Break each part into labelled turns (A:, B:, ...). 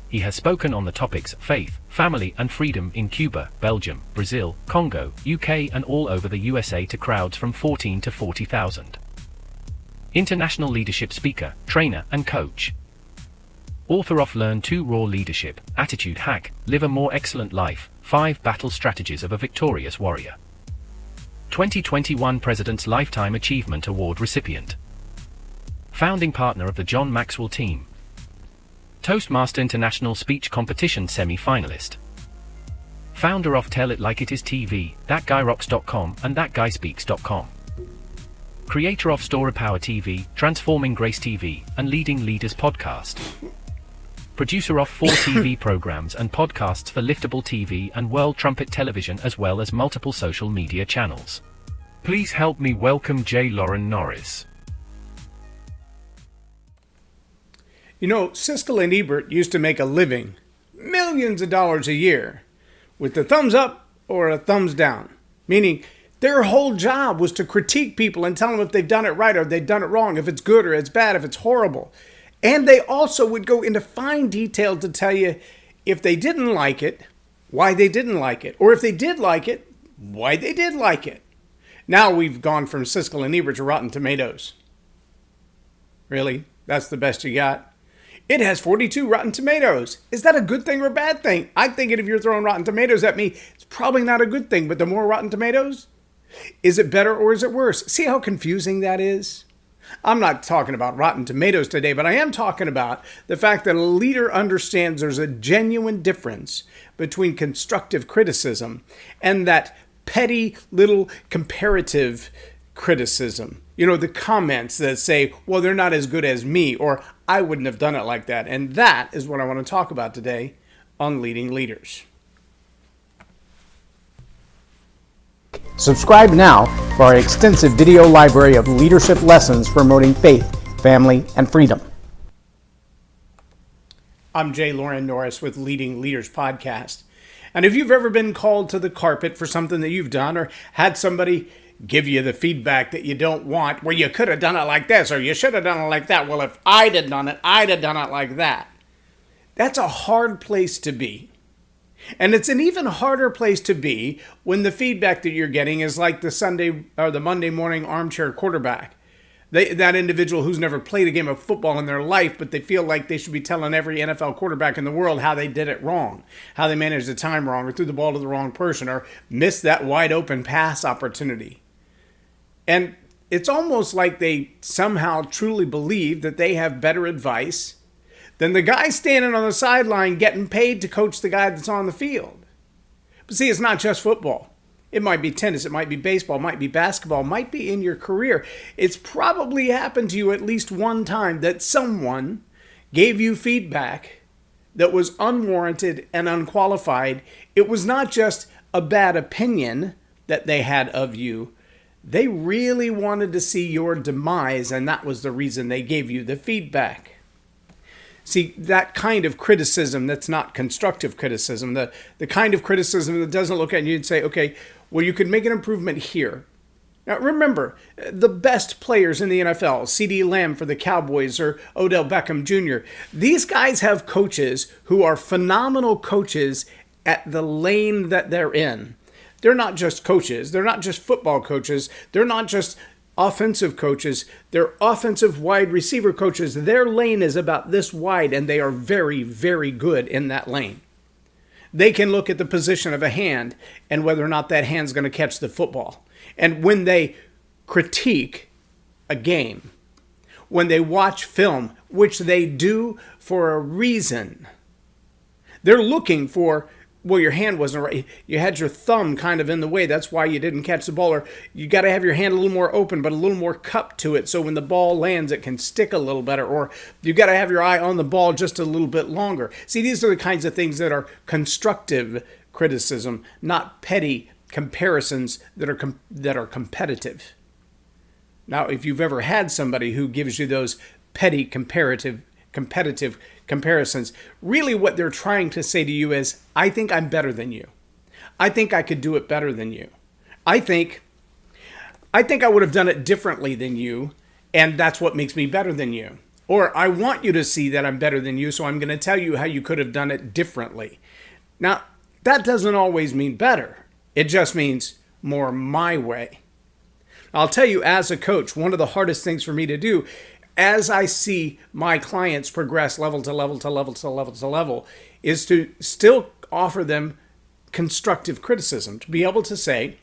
A: he has spoken on the topics faith, family and freedom in Cuba, Belgium, Brazil, Congo, UK and all over the USA to crowds from 14 to 40,000. International leadership speaker, trainer and coach. Author of Learn to Raw Leadership, Attitude Hack, Live a More Excellent Life, 5 Battle Strategies of a Victorious Warrior. 2021 President's Lifetime Achievement Award recipient. Founding partner of the John Maxwell team. Toastmaster International Speech Competition semi-finalist. Founder of Tell It Like It Is TV, ThatGuyRocks.com and ThatGuySpeaks.com. Creator of Story Power TV, Transforming Grace TV, and Leading Leaders Podcast. Producer of 4 TV programs and podcasts for Liftable TV and World Trumpet Television as well as multiple social media channels. Please help me welcome J. Loren Norris.
B: You know, Siskel and Ebert used to make a living, millions of dollars a year, with the thumbs up or a thumbs down. Meaning, their whole job was to critique people and tell them if they've done it right or they've done it wrong, if it's good or it's bad, if it's horrible. And they also would go into fine detail to tell you if they didn't like it, why they didn't like it. Or if they did like it, why they did like it. Now we've gone from Siskel and Ebert to Rotten Tomatoes. Really? That's the best you got? It has 42 Rotten Tomatoes. Is that a good thing or a bad thing? I think if you're throwing Rotten Tomatoes at me, it's probably not a good thing. But the more Rotten Tomatoes, is it better or is it worse? See how confusing that is? I'm not talking about Rotten Tomatoes today, but I am talking about the fact that a leader understands there's a genuine difference between constructive criticism and that petty little comparative criticism. You know, the comments that say, well, they're not as good as me, or I wouldn't have done it like that. And that is what I want to talk about today on Leading Leaders.
C: Subscribe now for our extensive video library of leadership lessons promoting faith, family, and freedom.
B: I'm J. Loren Norris with Leading Leaders Podcast. And if you've ever been called to the carpet for something that you've done or had somebody give you the feedback that you don't want, where you could have done it like this or you should have done it like that. Well, if I'd have done it, I'd have done it like that. That's a hard place to be. And it's an even harder place to be when the feedback that you're getting is like the Sunday or the Monday morning armchair quarterback. That individual who's never played a game of football in their life, but they feel like they should be telling every NFL quarterback in the world how they did it wrong, how they managed the time wrong, or threw the ball to the wrong person, or missed that wide open pass opportunity. And it's almost like they somehow truly believe that they have better advice than the guy standing on the sideline getting paid to coach the guy that's on the field. But see, it's not just football. It might be tennis, it might be baseball, it might be basketball, it might be in your career. It's probably happened to you at least one time that someone gave you feedback that was unwarranted and unqualified. It was not just a bad opinion that they had of you. They really wanted to see your demise, and that was the reason they gave you the feedback. See, that kind of criticism that's not constructive criticism, the kind of criticism that doesn't look at you and say, okay, well, you could make an improvement here. Now, remember, the best players in the NFL, CeeDee Lamb for the Cowboys or Odell Beckham Jr., these guys have coaches who are phenomenal coaches at the lane that they're in. They're not just coaches. They're not just football coaches. They're not just offensive coaches. They're offensive wide receiver coaches. Their lane is about this wide, and they are very, very good in that lane. They can look at the position of a hand and whether or not that hand's going to catch the football. And when they critique a game, when they watch film, which they do for a reason, they're looking for, well, your hand wasn't right. You had your thumb kind of in the way. That's why you didn't catch the ball. Or you got to have your hand a little more open, but a little more cupped to it. So when the ball lands, it can stick a little better. Or you got to have your eye on the ball just a little bit longer. See, these are the kinds of things that are constructive criticism, not petty comparisons that are competitive. Now, if you've ever had somebody who gives you those petty competitive comparisons, really what they're trying to say to you is, I think I'm better than you. I think I could do it better than you. I think I would have done it differently than you, and that's what makes me better than you. Or I want you to see that I'm better than you, so I'm going to tell you how you could have done it differently. Now, that doesn't always mean better. It just means more my way. I'll tell you, as a coach, one of the hardest things for me to do as I see my clients progress level to level to level to level to level is to still offer them constructive criticism, to be able to say,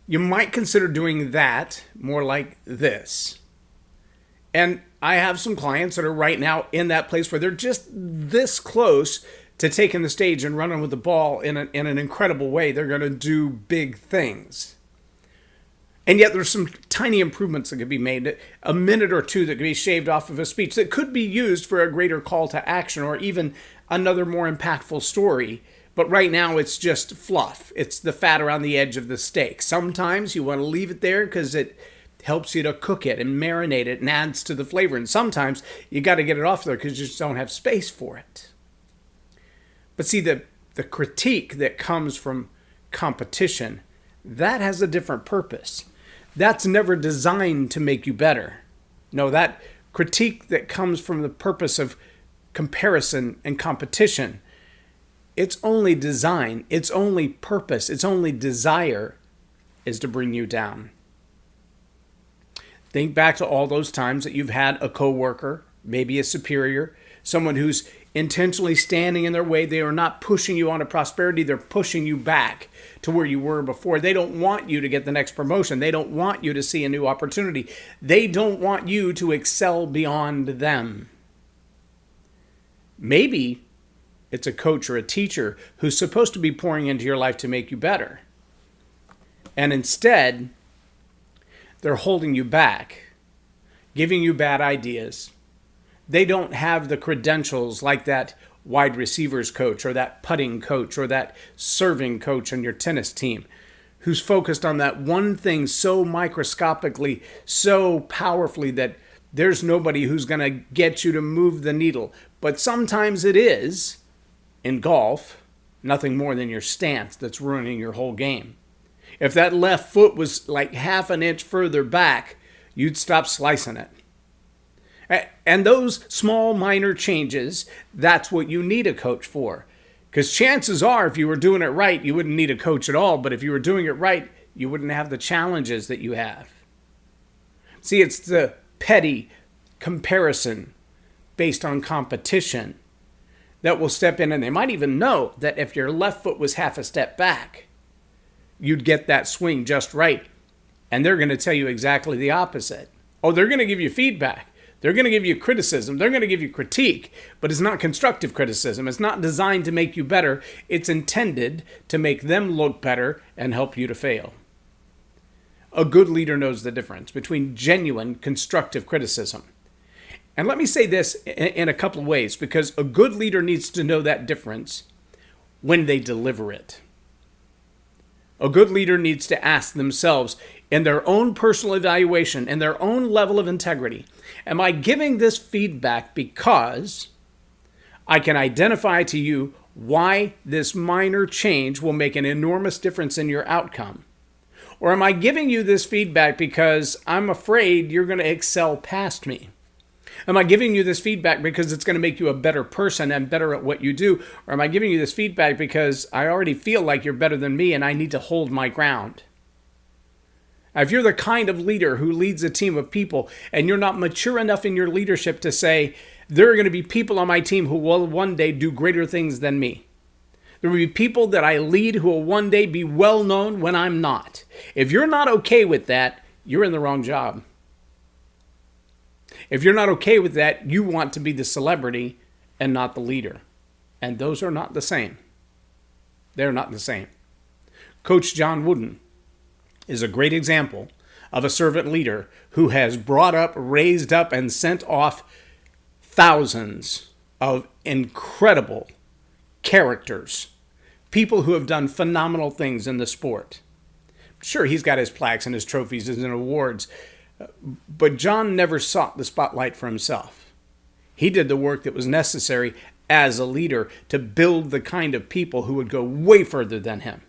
B: you might consider doing that more like this. And I have some clients that are right now in that place where they're just this close to taking the stage and running with the ball in an incredible way. They're going to do big things. And yet there's some tiny improvements that could be made, a minute or two that could be shaved off of a speech that could be used for a greater call to action or even another more impactful story. But right now it's just fluff. It's the fat around the edge of the steak. Sometimes you want to leave it there because it helps you to cook it and marinate it and adds to the flavor. And sometimes you got to get it off there because you just don't have space for it. But see, the critique that comes from competition, that has a different purpose. That's never designed to make you better. No, that critique that comes from the purpose of comparison and competition, its only design, its only purpose, its only desire is to bring you down. Think back to all those times that you've had a coworker, maybe a superior, someone who's intentionally standing in their way. They are not pushing you onto prosperity. They're pushing you back to where you were before. They don't want you to get the next promotion. They don't want you to see a new opportunity. They don't want you to excel beyond them. Maybe it's a coach or a teacher who's supposed to be pouring into your life to make you better. And instead, they're holding you back, giving you bad ideas. They don't have the credentials like that wide receivers coach or that putting coach or that serving coach on your tennis team who's focused on that one thing so microscopically, so powerfully that there's nobody who's going to get you to move the needle. But sometimes it is, in golf, nothing more than your stance that's ruining your whole game. If that left foot was like half an inch further back, you'd stop slicing it. And those small minor changes, that's what you need a coach for. Because chances are, if you were doing it right, you wouldn't need a coach at all. But if you were doing it right, you wouldn't have the challenges that you have. See, it's the petty comparison based on competition that will step in. And they might even know that if your left foot was half a step back, you'd get that swing just right. And they're going to tell you exactly the opposite. Oh, they're going to give you feedback. They're going to give you criticism. They're going to give you critique, but it's not constructive criticism. It's not designed to make you better. It's intended to make them look better and help you to fail. A good leader knows the difference between genuine constructive criticism. And let me say this in a couple of ways, because a good leader needs to know that difference when they deliver it. A good leader needs to ask themselves in their own personal evaluation and their own level of integrity, am I giving this feedback because I can identify to you why this minor change will make an enormous difference in your outcome? Or am I giving you this feedback because I'm afraid you're going to excel past me? Am I giving you this feedback because it's going to make you a better person and better at what you do? Or am I giving you this feedback because I already feel like you're better than me and I need to hold my ground? Now, if you're the kind of leader who leads a team of people and you're not mature enough in your leadership to say, there are going to be people on my team who will one day do greater things than me. There will be people that I lead who will one day be well known when I'm not. If you're not okay with that, you're in the wrong job. If you're not okay with that, you want to be the celebrity and not the leader. And those are not the same. They're not the same. Coach John Wooden is a great example of a servant leader who has brought up, raised up, and sent off thousands of incredible characters, people who have done phenomenal things in the sport. Sure, he's got his plaques and his trophies and awards, but John never sought the spotlight for himself. He did the work that was necessary as a leader to build the kind of people who would go way further than him.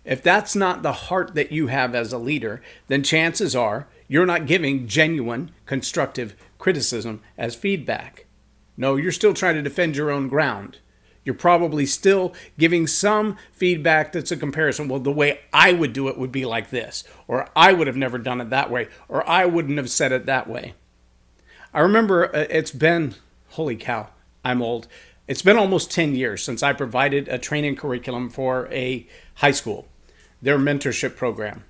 B: If that's not the heart that you have as a leader, then chances are you're not giving genuine, constructive criticism as feedback. No, you're still trying to defend your own ground. You're probably still giving some feedback that's a comparison. Well, the way I would do it would be like this, or I would have never done it that way, or I wouldn't have said it that way. I remember it's been, holy cow, I'm old. It's been almost 10 years since I provided a training curriculum for a high school, their mentorship program.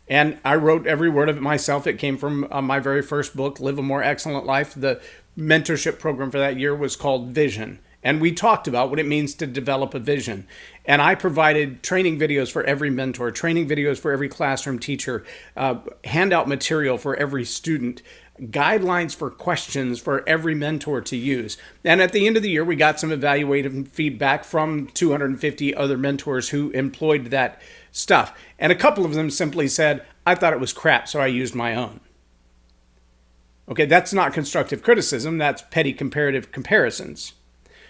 B: And I wrote every word of it myself. It came from my very first book, Live a More Excellent Life. The mentorship program for that year was called Vision. And we talked about what it means to develop a vision. And I provided training videos for every mentor, training videos for every classroom teacher, handout material for every student, guidelines for questions for every mentor to use. And at the end of the year, we got some evaluative feedback from 250 other mentors who employed that stuff. And a couple of them simply said, I thought it was crap, so I used my own. Okay, that's not constructive criticism. That's petty comparative comparisons.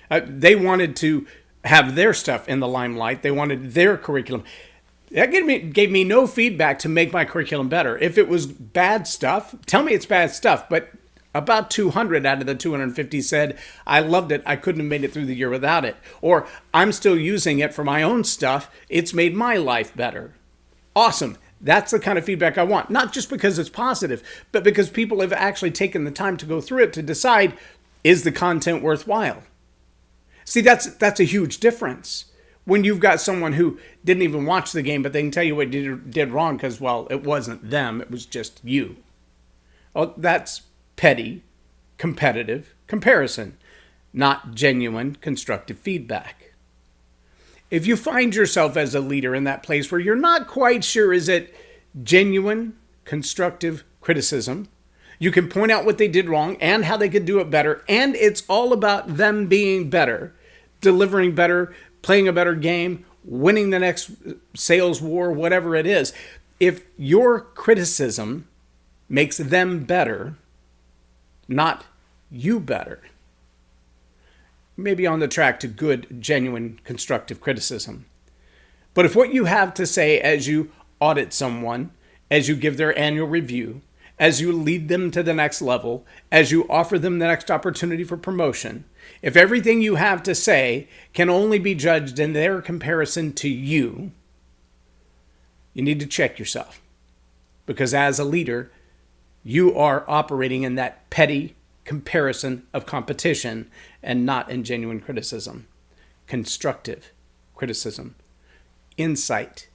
B: They wanted to have their stuff in the limelight. They wanted their curriculum. That gave me no feedback to make my curriculum better. If it was bad stuff, tell me it's bad stuff. But about 200 out of the 250 said, I loved it. I couldn't have made it through the year without it. Or I'm still using it for my own stuff. It's made my life better. Awesome. That's the kind of feedback I want. Not just because it's positive, but because people have actually taken the time to go through it to decide, is the content worthwhile? See, that's a huge difference. When you've got someone who didn't even watch the game, but they can tell you what you did wrong because, well, it wasn't them, it was just you. Well, that's petty, competitive comparison, not genuine constructive feedback. If you find yourself as a leader in that place where you're not quite sure, is it genuine constructive criticism? You can point out what they did wrong and how they could do it better, and it's all about them being better, delivering better, playing a better game, winning the next sales war, whatever it is. If your criticism makes them better, not you better, maybe on the track to good, genuine, constructive criticism. But if what you have to say as you audit someone, as you give their annual review, as you lead them to the next level, as you offer them the next opportunity for promotion, if everything you have to say can only be judged in their comparison to you, you need to check yourself. Because as a leader, you are operating in that petty comparison of competition and not in genuine criticism. Constructive criticism. Insight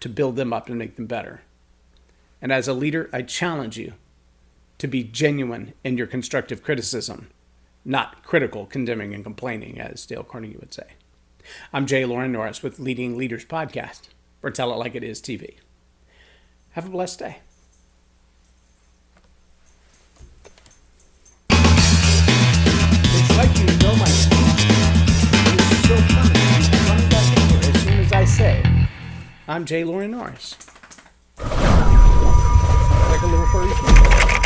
B: to build them up and make them better. And as a leader, I challenge you to be genuine in your constructive criticism, not critical, condemning, and complaining, as Dale Carnegie would say. I'm Loren Norris with Leading Leaders Podcast for Tell It Like It Is TV. Have a blessed day. It's like you know my speech. It's so funny. I'm coming back in here as soon as I say, I'm Loren Norris. Like a little furry.